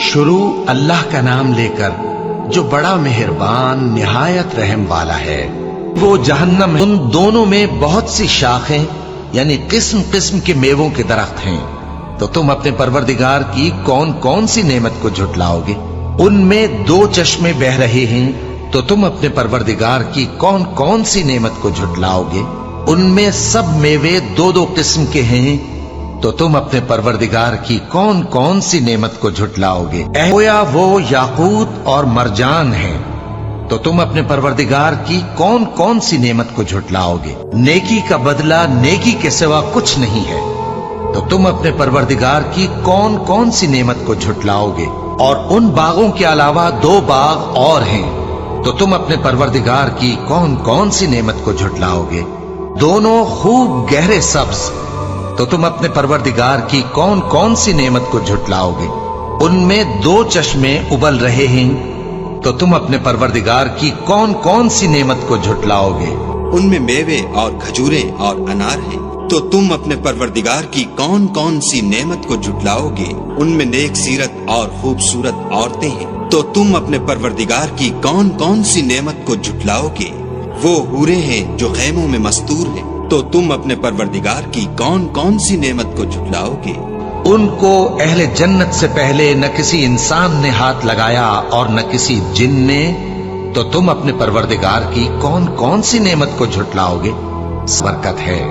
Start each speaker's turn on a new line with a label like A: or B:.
A: شروع اللہ کا نام لے کر جو بڑا مہربان نہایت رحم والا ہے۔ وہ جہنم ہے، ان دونوں میں بہت سی شاخیں یعنی قسم قسم کے میووں کے درخت ہیں، تو تم اپنے پروردگار کی کون کون سی نعمت کو جھٹلاؤ گے؟ ان میں 2 چشمے بہ رہے ہیں، تو تم اپنے پروردگار کی کون کون سی نعمت کو جھٹلاؤ گے؟ ان میں سب میوے 2 قسم کے ہیں، تو تم اپنے پروردگار کی کون کون سی نعمت کو جھٹلاؤ گے؟ گویا وہ یاقوت اور مرجان ہیں، تو تم اپنے پروردگار کی کون کون سی نعمت کو جھٹلاؤ گے؟ نیکی کا بدلہ نیکی کے سوا کچھ نہیں ہے، تو تم اپنے پروردگار کی کون کون سی نعمت کو جھٹلاؤ گے؟ اور ان باغوں کے علاوہ 2 باغ اور ہیں، تو تم اپنے پروردگار کی کون کون سی نعمت کو جھٹلاؤ گے؟ دونوں خوب گہرے سبز، تو تم اپنے پروردگار کی کون کون سی نعمت کو جھٹلاؤ گے؟ ان میں 2 چشمے ابل رہے ہیں، تو تم اپنے پروردگار کی کون کون سی نعمت کو جھٹلاؤ گے؟
B: ان میں میوے اور کھجوریں اور انار ہیں، تو تم اپنے پروردگار کی کون کون سی نعمت کو جھٹلاؤ گے؟ ان میں نیک سیرت اور خوبصورت عورتیں ہیں، تو تم اپنے پروردگار کی کون کون سی نعمت کو جھٹلاؤ گے؟ وہ حوریں ہیں جو خیموں میں مستور ہیں، تو تم اپنے پروردگار کی کون کون سی نعمت کو جھٹلاؤ گے؟
A: ان کو اہل جنت سے پہلے نہ کسی انسان نے ہاتھ لگایا اور نہ کسی جن نے، تو تم اپنے پروردگار کی کون کون سی نعمت کو جھٹلاؤ گے؟ برکت ہے۔